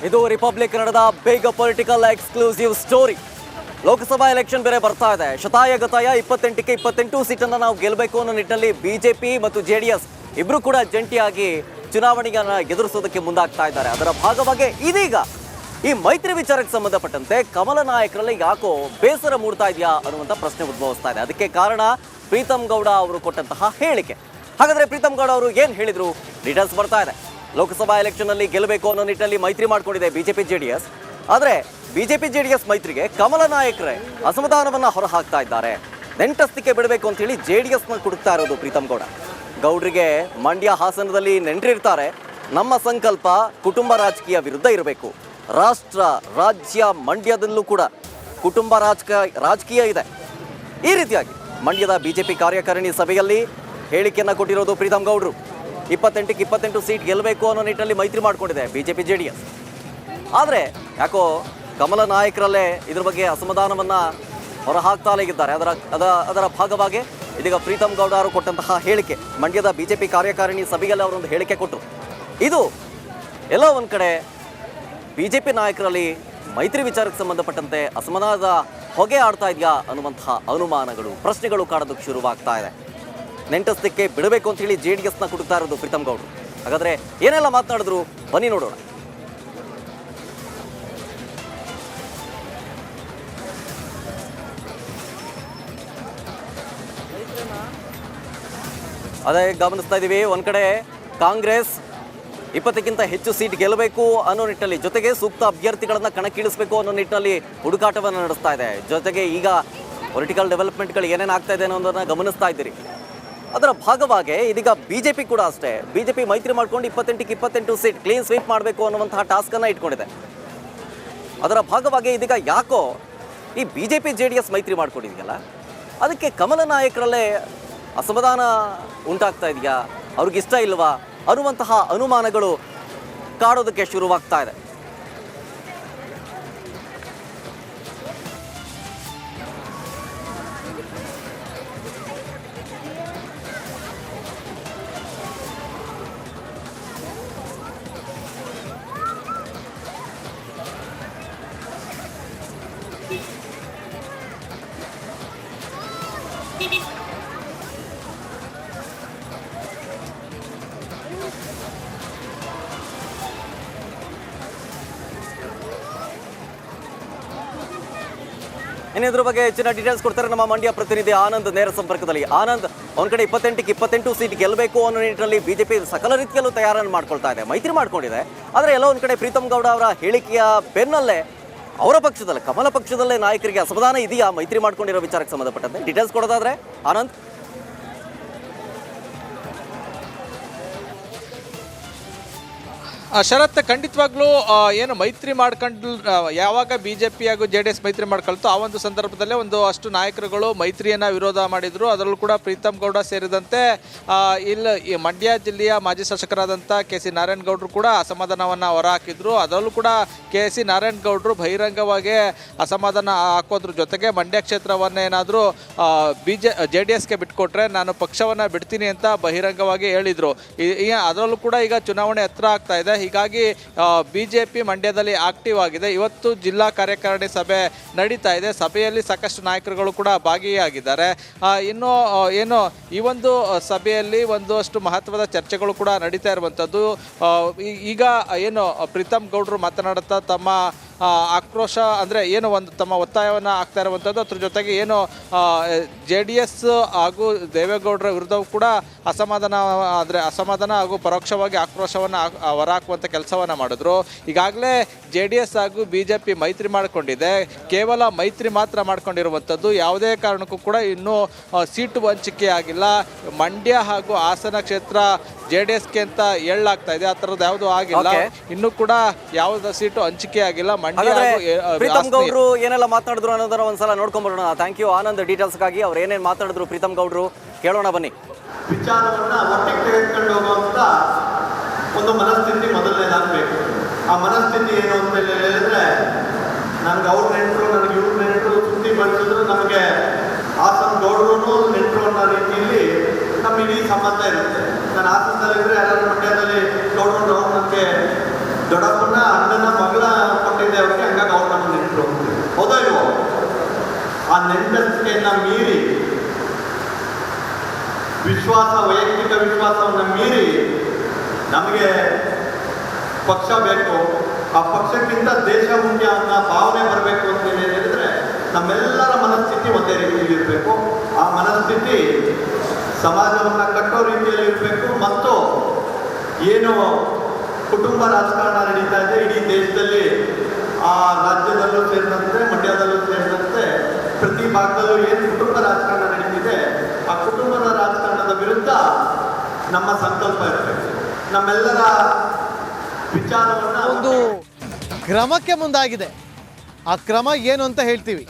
ಇದು ರಿಪಬ್ಲಿಕ್ ಕನ್ನಡದ big political exclusive story. Lok Sabha election ಬೇರೆ ಬರ್ತಾ ಇದೆ. ಶತಾಯಗತಾಯ 28ಕ್ಕೆ 28 ಸೀಟನ್ನು ನಾವು ಗೆಲ್ಲಬೇಕು ಅನ್ನೋ ನಿಟ್ಟಿನಲ್ಲಿ ಬಿಜೆಪಿ ಮತ್ತು ಜೆಡಿಎಸ್ ಇಬ್ರು ಕೂಡ ಜಂಟಿಯಾಗಿ ಚುನಾವಣೆಯನ್ನು ಎದುರಿಸೋದಕ್ಕೆ ಮುಂದಾಗ್ತಾ ಇದ್ದಾರೆ. ಅದರ ಭಾಗವಾಗಿ ಇದೀಗ ಈ ಮೈತ್ರಿ ವಿಚಾರಕ್ಕೆ ಸಂಬಂಧಪಟ್ಟಂತೆ ಕಮಲ ನಾಯಕರಲ್ಲಿ ಯಾಕೋ ಬೇಸರ ಮೂಡ್ತಾ ಇದೆಯಾ ಅನ್ನುವಂಥ ಪ್ರಶ್ನೆ ಉದ್ಭವಿಸ್ತಾ ಇದೆ. ಅದಕ್ಕೆ ಕಾರಣ ಪ್ರೀತಮ್ ಗೌಡ ಅವರು ಕೊಟ್ಟಂತಹ ಹೇಳಿಕೆ. ಹಾಗಾದ್ರೆ ಪ್ರೀತಮ್ ಗೌಡ ಅವರು ಏನು ಹೇಳಿದ್ರು? ಡೀಟೇಲ್ಸ್ ಬರ್ತಾ ಇದೆ. ಲೋಕಸಭಾ ಎಲೆಕ್ಷನ್ನಲ್ಲಿ ಗೆಲ್ಲಬೇಕು ಅನ್ನೋ ನಿಟ್ಟಿನಲ್ಲಿ ಮೈತ್ರಿ ಮಾಡ್ಕೊಂಡಿದೆ ಬಿಜೆಪಿ ಜೆಡಿಎಸ್. ಆದರೆ ಬಿಜೆಪಿ ಜೆಡಿಎಸ್ ಮೈತ್ರಿಗೆ ಕಮಲ ನಾಯಕರೇ ಅಸಮಾಧಾನವನ್ನು ಹೊರಹಾಕ್ತಾ ಇದ್ದಾರೆ. ನೆಂಟಸ್ತಿಕೆ ಬಿಡಬೇಕು ಅಂತ ಹೇಳಿ ಜೆಡಿಎಸ್ನ ಕುಡುಕ್ತಾ ಇರೋದು ಪ್ರೀತಮ್ ಗೌಡ. ಗೌಡ್ರಿಗೆ ಮಂಡ್ಯ ಹಾಸನದಲ್ಲಿ ನೆಂಟರಿರ್ತಾರೆ. ನಮ್ಮ ಸಂಕಲ್ಪ ಕುಟುಂಬ ರಾಜಕೀಯ ವಿರುದ್ಧ ಇರಬೇಕು. ರಾಷ್ಟ್ರ ರಾಜ್ಯ ಮಂಡ್ಯದಲ್ಲೂ ಕೂಡ ಕುಟುಂಬ ರಾಜಕೀಯ ಇದೆ. ಈ ರೀತಿಯಾಗಿ ಮಂಡ್ಯದ ಬಿಜೆಪಿ ಕಾರ್ಯಕಾರಿಣಿ ಸಭೆಯಲ್ಲಿ ಹೇಳಿಕೆಯನ್ನು ಕೊಟ್ಟಿರೋದು ಪ್ರೀತಮ್ ಗೌಡರು. 28ಕ್ಕೆ 28 ಸೀಟ್ ಗೆಲ್ಲಬೇಕು ಅನ್ನೋ ನಿಟ್ಟಿನಲ್ಲಿ ಮೈತ್ರಿ ಮಾಡಿಕೊಂಡಿದೆ ಬಿಜೆಪಿ ಜೆಡಿಎಸ್. ಆದರೆ ಯಾಕೋ ಕಮಲ ನಾಯಕರಲ್ಲೇ ಇದ್ರ ಬಗ್ಗೆ ಅಸಮಾಧಾನವನ್ನು ಹೊರಹಾಕ್ತಾಲೇಗಿದ್ದಾರೆ. ಅದರ ಭಾಗವಾಗಿ ಇದೀಗ ಪ್ರೀತಮ್ ಗೌಡ ಅವರು ಕೊಟ್ಟಂತಹ ಹೇಳಿಕೆ, ಮಂಡ್ಯದ ಬಿಜೆಪಿ ಕಾರ್ಯಕಾರಿಣಿ ಸಭೆಯಲ್ಲಿ ಅವರೊಂದು ಹೇಳಿಕೆ ಕೊಟ್ಟರು. ಇದು ಎಲ್ಲೋ ಒಂದು ಕಡೆ ಬಿಜೆಪಿ ನಾಯಕರಲ್ಲಿ ಮೈತ್ರಿ ವಿಚಾರಕ್ಕೆ ಸಂಬಂಧಪಟ್ಟಂತೆ ಅಸಮಾಧಾನದ ಹೊಗೆ ಆಡ್ತಾ ಇದೆಯಾ ಅನ್ನುವಂತಹ ಅನುಮಾನಗಳು, ಪ್ರಶ್ನೆಗಳು ಕಾಡೋದಕ್ಕೆ ಶುರುವಾಗ್ತಾ ಇದೆ. ನೆಂಟಸ್ತಿಕೆ ಬಿಡಬೇಕು ಅಂತ ಹೇಳಿ ಜೆಡಿಎಸ್ನ ಕುಡುತ್ತಾ ಇರೋದು ಪ್ರೀತಮ್ ಗೌಡರು. ಹಾಗಾದ್ರೆ ಏನೆಲ್ಲ ಮಾತನಾಡಿದ್ರು ಬನ್ನಿ ನೋಡೋಣ. ಅದೇ ಗಮನಿಸ್ತಾ ಇದ್ದೀವಿ, ಒಂದ್ ಕಡೆ ಕಾಂಗ್ರೆಸ್ 20ಕ್ಕಿಂತ ಹೆಚ್ಚು ಸೀಟ್ ಗೆಲ್ಲಬೇಕು ಅನ್ನೋ ನಿಟ್ಟಿನಲ್ಲಿ, ಜೊತೆಗೆ ಸೂಕ್ತ ಅಭ್ಯರ್ಥಿಗಳನ್ನ ಕಣಕ್ಕಿಳಿಸಬೇಕು ಅನ್ನೋ ನಿಟ್ಟಿನಲ್ಲಿ ಹುಡುಕಾಟವನ್ನು ನಡೆಸ್ತಾ ಇದೆ. ಜೊತೆಗೆ ಈಗ ಪೊಲಿಟಿಕಲ್ ಡೆವಲಪ್ಮೆಂಟ್ಗಳು ಏನೇನು ಆಗ್ತಾ ಇದೆ ಅನ್ನೋದನ್ನ ಗಮನಿಸ್ತಾ ಇದ್ದೀರಿ. ಅದರ ಭಾಗವಾಗಿ ಇದೀಗ ಬಿಜೆಪಿ ಕೂಡ ಅಷ್ಟೇ, ಬಿಜೆಪಿ ಮೈತ್ರಿ ಮಾಡ್ಕೊಂಡು 28ಕ್ಕೆ 28 ಸೀಟ್ ಕ್ಲೀನ್ ಸ್ವೀಪ್ ಮಾಡಬೇಕು ಅನ್ನುವಂತಹ ಟಾಸ್ಕನ್ನು ಇಟ್ಕೊಂಡಿದೆ. ಅದರ ಭಾಗವಾಗಿ ಇದೀಗ ಯಾಕೋ ಈ ಬಿಜೆಪಿ ಜೆಡಿಎಸ್ ಮೈತ್ರಿ ಮಾಡ್ಕೊಂಡಿದೆಯಲ್ಲ, ಅದಕ್ಕೆ ಕಮಲ ನಾಯಕರಲ್ಲೇ ಅಸಮಾಧಾನ ಉಂಟಾಗ್ತಾ ಇದೆಯಾ, ಅವ್ರಿಗಿಷ್ಟ ಇಲ್ವಾ ಅನ್ನುವಂತಹ ಅನುಮಾನಗಳು ಕಾಡೋದಕ್ಕೆ ಶುರುವಾಗ್ತಾ ಇದೆ. ಇದ್ರ ಬಗ್ಗೆ ಹೆಚ್ಚಿನ ಡೀಟೇಲ್ಸ್ ಕೊಡ್ತಾರೆ ನಮ್ಮ ಮಂಡ್ಯ ಪ್ರತಿನಿಧಿ ಆನಂದ್ ನೇರ ಸಂಪರ್ಕದಲ್ಲಿ. ಆನಂದ್, ಒಂದ್ ಕಡೆ 28ಕ್ಕೆ 28 ಸೀಟ್ ಗೆಲ್ಲಬೇಕು ಅನ್ನೋ ನಿಟ್ಟಿನಲ್ಲಿ ಬಿಜೆಪಿ ಸಕಲ ರೀತಿಯಲ್ಲೂ ತಯಾರನ್ನು ಮಾಡ್ಕೊಳ್ತಾ ಇದೆ, ಮೈತ್ರಿ ಮಾಡ್ಕೊಂಡಿದೆ. ಆದರೆ ಎಲ್ಲೋ ಒಂದ್ ಕಡೆ ಪ್ರೀತಮ್ ಗೌಡ ಅವರ ಹೇಳಿಕೆಯ ಬೆನ್ನಲ್ಲೇ ಅವರ ಪಕ್ಷದಲ್ಲೇ, ಕಮಲ ಪಕ್ಷದಲ್ಲೇ ನಾಯಕರಿಗೆ ಅಸಮಾಧಾನ ಇದೆಯಾ ಮೈತ್ರಿ ಮಾಡ್ಕೊಂಡಿರೋ ವಿಚಾರಕ್ಕೆ ಸಂಬಂಧಪಟ್ಟಂತೆ? ಡೀಟೇಲ್ಸ್ ಕೊಡೋದಾದ್ರೆ ಆನಂದ್. ಶರತ್, ಖಂಡಿತವಾಗ್ಲೂ ಏನು ಮೈತ್ರಿ ಮಾಡ್ಕೊಂಡು ಯಾವಾಗ ಬಿಜೆಪಿ ಹಾಗೂ ಜೆಡಿಎಸ್ ಮೈತ್ರಿ ಮಾಡ್ಕೊಳ್ತು ಆ ಒಂದು ಸಂದರ್ಭದಲ್ಲೇ ಒಂದು ಅಷ್ಟು ನಾಯಕರುಗಳು ಮೈತ್ರಿಯನ್ನು ವಿರೋಧ ಮಾಡಿದರು. ಅದರಲ್ಲೂ ಕೂಡ ಪ್ರೀತಮ್ ಗೌಡ ಸೇರಿದಂತೆ ಈ ಮಂಡ್ಯ ಜಿಲ್ಲೆಯ ಮಾಜಿ ಶಾಸಕರಾದಂಥ ಕೆ.ಸಿ. ನಾರಾಯಣಗೌಡರು ಕೂಡ ಅಸಮಾಧಾನವನ್ನು ಹೊರಹಾಕಿದ್ರು. ಅದರಲ್ಲೂ ಕೂಡ ಕೆ.ಸಿ. ನಾರಾಯಣಗೌಡರು ಬಹಿರಂಗವಾಗಿ ಅಸಮಾಧಾನ ಹಾಕೋದ್ರ ಜೊತೆಗೆ ಮಂಡ್ಯ ಕ್ಷೇತ್ರವನ್ನೇನಾದರೂ ಜೆಡಿಎಸ್ಗೆ ಬಿಟ್ಕೊಟ್ರೆ ನಾನು ಪಕ್ಷವನ್ನು ಬಿಡ್ತೀನಿ ಅಂತ ಬಹಿರಂಗವಾಗಿ ಹೇಳಿದರು. ಅದರಲ್ಲೂ ಕೂಡ ಈಗ ಚುನಾವಣೆ ಹತ್ರ ಆಗ್ತಾ ಇದೆ, ಹೀಗಾಗಿ ಬಿಜೆಪಿ ಮಂಡ್ಯದಲ್ಲಿ ಆಕ್ಟಿವ್ ಆಗಿದೆ. ಇವತ್ತು ಜಿಲ್ಲಾ ಕಾರ್ಯಕಾರಿಣಿ ಸಭೆ ನಡೀತಾ ಇದೆ. ಸಭೆಯಲ್ಲಿ ಸಾಕಷ್ಟು ನಾಯಕರುಗಳು ಕೂಡ ಭಾಗಿಯಾಗಿದ್ದಾರೆ. ಇನ್ನು ಏನು ಈ ಒಂದು ಸಭೆಯಲ್ಲಿ ಒಂದಷ್ಟು ಮಹತ್ವದ ಚರ್ಚೆಗಳು ಕೂಡ ನಡೀತಾ ಇರುವಂಥದ್ದು. ಈಗ ಏನು ಪ್ರೀತಮ್ ಗೌಡರು ಮಾತನಾಡುತ್ತಾ ತಮ್ಮ ಆಕ್ರೋಶ ಅಂದರೆ ಏನು ಒಂದು ತಮ್ಮ ಒತ್ತಾಯವನ್ನು ಆಗ್ತಾ ಇರುವಂಥದ್ದು, ಅದ್ರ ಜೊತೆಗೆ ಏನು ಜೆಡಿಎಸ್ ಹಾಗೂ ದೇವೇಗೌಡರ ವಿರುದ್ಧವೂ ಕೂಡ ಅಸಮಾಧಾನ ಹಾಗೂ ಪರೋಕ್ಷವಾಗಿ ಆಕ್ರೋಶವನ್ನು ಹೊರಹಾಕುವಂಥ ಕೆಲಸವನ್ನು ಮಾಡಿದ್ರು. ಈಗಾಗಲೇ ಜೆಡಿಎಸ್ ಹಾಗೂ ಬಿಜೆಪಿ ಮೈತ್ರಿ ಮಾಡಿಕೊಂಡಿದೆ. ಕೇವಲ ಮೈತ್ರಿ ಮಾತ್ರ ಮಾಡ್ಕೊಂಡಿರುವಂಥದ್ದು, ಯಾವುದೇ ಕಾರಣಕ್ಕೂ ಕೂಡ ಇನ್ನೂ ಸೀಟು ಹಂಚಿಕೆ ಆಗಿಲ್ಲ. ಮಂಡ್ಯ ಹಾಗೂ ಹಾಸನ ಕ್ಷೇತ್ರ ಜೆಡಿಎಸ್ಗೆ ಅಂತ ಹೇಳಲಾಗ್ತಾ ಇದೆ, ಆ ಥರದ್ದು ಯಾವುದೂ ಆಗಿಲ್ಲ. ಇನ್ನೂ ಕೂಡ ಯಾವುದೇ ಸೀಟು ಹಂಚಿಕೆ ಆಗಿಲ್ಲ. ಪ್ರೀತಮ್ ಗೌಡ್ರು ಏನೆಲ್ಲ ಮಾತಾಡಿದ್ರು ಅನ್ನೋದನ್ನ ಒಂದ್ಸಲ ನೋಡ್ಕೊಂಡ್ಬರೋಣ. ಥ್ಯಾಂಕ್ ಯು ಆನಂದ್ ಡೀಟೇಲ್ಸ್ಗಾಗಿ. ಅವ್ರು ಏನೇನು ಮಾತಾಡಿದ್ರು ಪ್ರೀತಮ್ ಗೌಡ್ರು ಕೇಳೋಣ ಬನ್ನಿ. ವಿಚಾರವನ್ನ ಒಟ್ಟಿಗೆ ತೆಗೆದುಕೊಂಡು ಹೋಗುವಂತ ಒಂದು ಮನಸ್ಥಿತಿ ಮೊದಲನೇದಾಗಬೇಕು. ಆ ಮನಸ್ಥಿತಿ ಏನು ಅಂತ ಹೇಳಿದ್ರೆ, ನನಗೆ ಅವ್ರ ನೆಂಟರು, ನನಗೆ ಇವ್ರ ನೆಂಟರು ಸುದ್ದಿ ಬಳಸಿದ್ರು, ನಮಗೆ ಹಾಸನ ಗೌಡರು ನೆಂಟರು ಅನ್ನೋ ರೀತಿಯಲ್ಲಿ ನಮ್ಮ ಇಡೀ ಸಂಬಂಧ ಇರುತ್ತೆ. ನಾನು ಹಾಸನದಲ್ಲಿದ್ದರೆ ಯಾರಾದ್ರೂ ಮಂಡ್ಯದಲ್ಲಿ ಗೌಡರು ನನಗೆ ದೊಡ್ಡಪ್ಪನ ಅಣ್ಣನ ಮಗಳ ಘನತೆಯನ್ನು ಮೀರಿ, ವೈಯಕ್ತಿಕ ವಿಶ್ವಾಸವನ್ನು ಮೀರಿ ನಮಗೆ ಪಕ್ಷ ಬೇಕು, ಆ ಪಕ್ಷಕ್ಕಿಂತ ದೇಶ ಮುಖ್ಯ ಅನ್ನೋ ಭಾವನೆ ಬರಬೇಕು ಅಂತ ಹೇಳಿದ್ರೆ ನಮ್ಮೆಲ್ಲರ ಮನಸ್ಥಿತಿ ಒಂದೇ ರೀತಿಯಲ್ಲಿ ಇರಬೇಕು. ಆ ಮನಸ್ಥಿತಿ ಸಮಾಜವನ್ನು ಕಟ್ಟೋ ರೀತಿಯಲ್ಲಿ ಇರಬೇಕು. ಮತ್ತು ಏನು ಕುಟುಂಬ ರಾಜಕಾರಣ ನಡೀತಾ ಇದೆ ಇಡೀ ದೇಶದಲ್ಲಿ, ಆ ರಾಜ್ಯದಲ್ಲೂ ಸೇರಿದಂತೆ ಮಂಡ್ಯದಲ್ಲೂ ಸೇರಿದಂತೆ ಪ್ರತಿ ಭಾಗದಲ್ಲೂ ಏನು ಕುಟುಂಬ ರಾಜಕಾರಣ ನಡೀತಿದೆ, ಆ ಕುಟುಂಬದ ರಾಜಕಾರಣದ ವಿರುದ್ಧ ನಮ್ಮ ಸಂಕಲ್ಪ ಇರಬೇಕು. ನಮ್ಮೆಲ್ಲರ ವಿಚಾರವನ್ನು ಒಂದು ಕ್ರಮಕ್ಕೆ ಮುಂದಾಗಿದೆ. ಆ ಕ್ರಮ ಏನು ಅಂತ ಹೇಳ್ತೀವಿ.